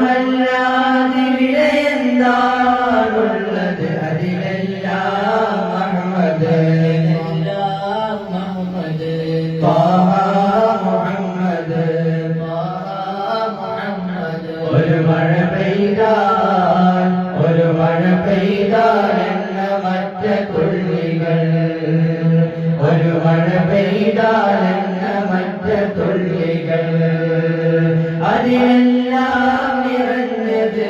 നൂറല്ലാതിവിടെ എന്താണുള്ളത് അതിലെല്ലാം അഹ്മദ് ത്വാഹ മുഹമ്മദ് ഒരു മഴ പെയ്താൽ എണ്ണമറ്റ തുള്ളികൾ ഒരു മഴ പെയ്താൽ എണ്ണമറ്റ തുള്ളികൾ അതിലെല്ലാം നിറഞ്ഞത്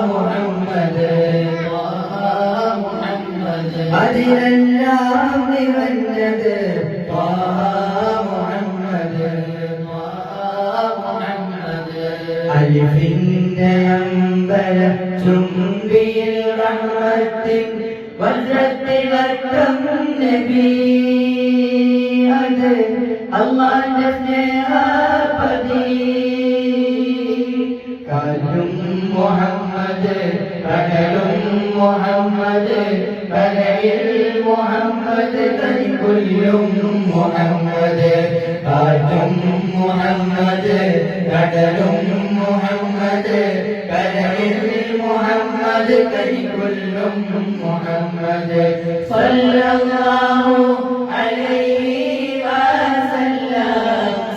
മുഹമ്മദ് അതിലെല്ലാം നിറഞ്ഞത് മുഹമ്മദ് അലിഫിന്റെ അമ്പല ചുംബിയിൽ റഹ്മത്തിൻ വജ്രത്തിലക്കം നബി അത് അല്ലാഹുവിന്റെ സ്നേഹപതി കാറ്റും മുഹമ്മദ് കടലും മുഹമ്മദ് കരയിൽ മുഹമ്മദ് കനികൊല്ലും മുഹമ്മദ് കാറ്റും മുഹമ്മദ് കടലും മുഹമ്മദ് കരയിൽ മുഹമ്മദ് കനികൊല്ലും മുഹമ്മദ് സല്ലല്ലാഹു അലൈഹി വസല്ലം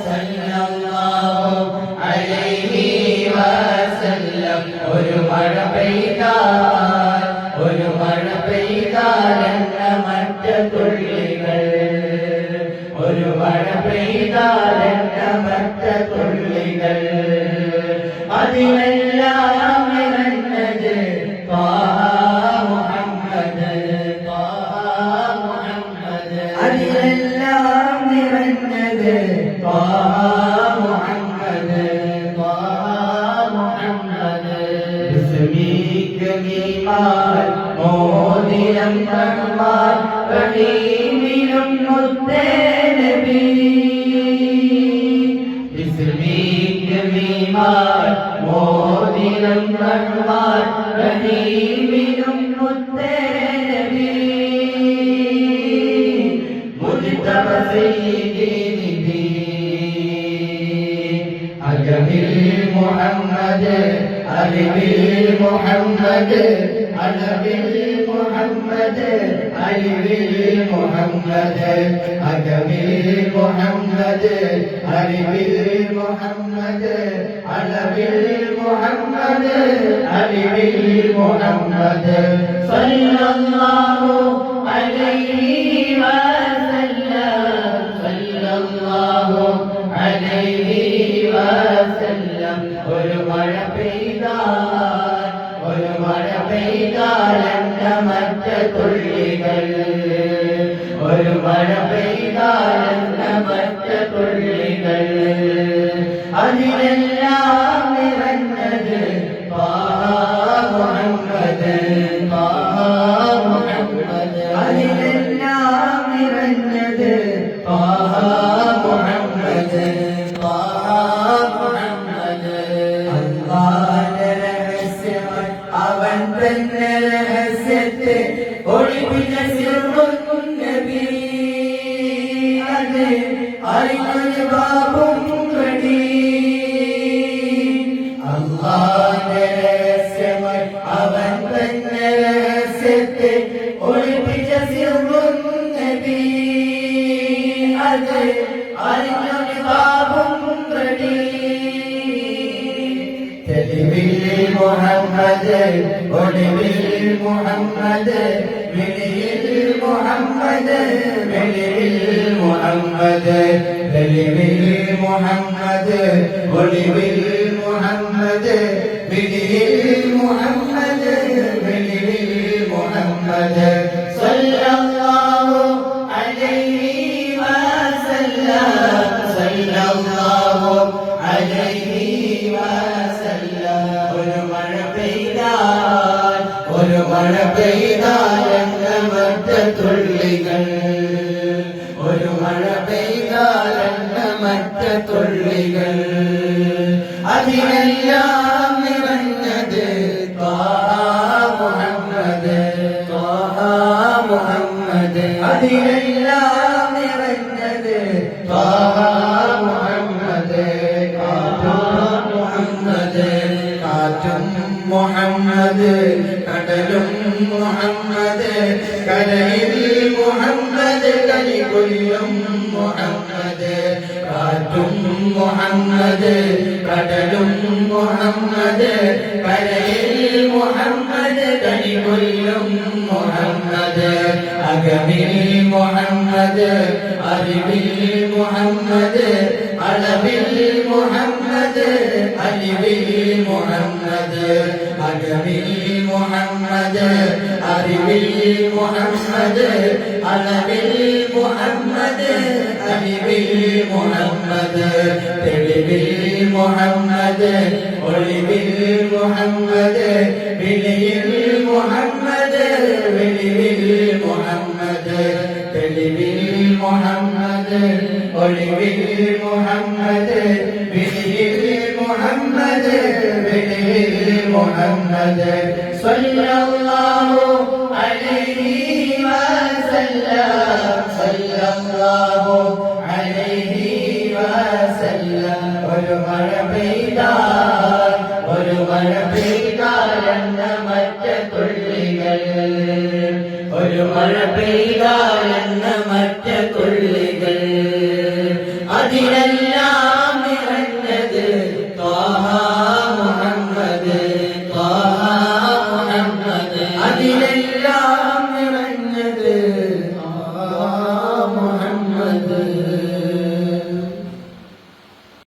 സല്ലല്ലാഹു അലൈഹി വസല്ലം ഒരു മഴ പെയ്താൽ എണ്ണമറ്റ തുള്ളികൾ ഒരു മഴ പെയ്താൽ എണ്ണമറ്റ തുള്ളികൾ അതിലെല്ലാം നിറഞ്ഞത് മുഹമ്മദ് അതിലെല്ലാം നിറഞ്ഞത് മുഹമ്മദ് മോദിനം റഹ്മാൻ റഹീമിലും മുത്തേ നബി ബിസ്മിക മീമാൻ മോദിനം റഹ്മാൻ റഹീമിലും മുത്തേ നബി മുജ്തബ സയ്യിദി നബി അജമിൽ മുഹമ്മദ് അലിവിൽ മുഹമ്മദ് അലവിൽ മുഹമ്മദ് അലിവിൽ മുഹമ്മദ് അജമിൽ മുഹമ്മദ് അലിവിൽ മുഹമ്മദ് അലവിൽ മുഹമ്മദ് അലിവിൽ മുഹമ്മദ് സല്ലല്ലാഹു അലൈഹി വസല്ലം സല്ലല്ലാഹു അലൈഹി വസല്ലം ഒരു മഴ പെയ്താൽ എണ്ണമറ്റ തുള്ളികൾ ഒരു മഴ പെയ്താൽ എണ്ണമറ്റ തുള്ളികൾ അതിലെല്ലാം നിറഞ്ഞത് മുഹമ്മദ് അതിലെല്ലാം നിറഞ്ഞത് മുഹമ്മദ് അവൻ തന്നെ രഹസ്യത്തെ ഒളിപ്പിച്ച സിർറുൻ നബി അത് അറിഞ്ഞൊരു ബാബും കടി അല്ലാഹുവിന്റെ രഹസ്യമായി അവൻ തന്നെ രഹസ്യത്തെ ഒളിപ്പിച്ച സിർറുൻ നബി അത് അറിഞ്ഞൊരു ബാബും കടി തെളിവിൽ മുഹമ്മദ് ഒളിവിൽ മുഹമ്മദ് വെളിയിൽ മുഹമ്മദ് വെളിയിൽ മുഹമ്മദ് തെളിവിൽ മുഹമ്മദ് ഒളിവിൽ മുഹമ്മദ് വെളിയിൽ മുഹമ്മദ് വെളിയിൽ മുഹമ്മദ് സല്ലല്ലാഹു അലൈഹി വസല്ലം സല്ലല്ലാഹു അലൈഹി ഒരു മഴ പെയ്താൽ എണ്ണമറ്റ തുള്ളികൾ ഒരു മഴ പെയ്താൽ എണ്ണമറ്റ തുള്ളികൾ അതിലെല്ലാം നിറഞ്ഞത് മുഹമ്മദ് അതിലെല്ലാം നിറഞ്ഞത് മുഹമ്മദ് മുഹമ്മദ് കാറ്റും മുഹമ്മദ് കടലും മുഹമ്മദ് കരയിൽ മുഹമ്മദ് കലികൊല്ലും മുഹമ്മദ് കാറ്റും മുഹമ്മദ് കടലും മുഹമ്മദ് കരയിൽ മുഹമ്മദ് കലികൊല്ലും മുഹമ്മദ് അകമിൽ മുഹമ്മദ് അറിവിൽ മുഹമ്മദ് അളവിൽ മുഹമ്മദ് അലിവിൽ മുഹമ്മദ് അകമിൽ മുഹമ്മദ് അറിവിൽ മുഹമ്മദ് അളവിൽ മുഹമ്മദ് അലിവിൽ മുഹമ്മദ് തെളിവിൽ മുഹമ്മദ് ഒളിവിൽ മുഹമ്മദ് വിളിയിൽ മുഹമ്മദ് വെളിവിൽ മുഹമ്മദ് തെളിവിൽ മുഹമ്മദ് ഒളിവിൽ മുഹമ്മദ് വിളിയിൽ മുഹമ്മദ് വെളിവിൽ മുഹമ്മദ് സല്ലല്ലാഹു അലൈഹി വസല്ലം സല്ലല്ലാഹു അലൈഹി വസല്ലം ഒരു മഴ പെയ്താൽ എന്ന മറ്റ തുള്ളികൾ ഒരു മഴ പെയ്താൽ എന്ന മറ്റ തുള്ളികൾ അതിനല്ല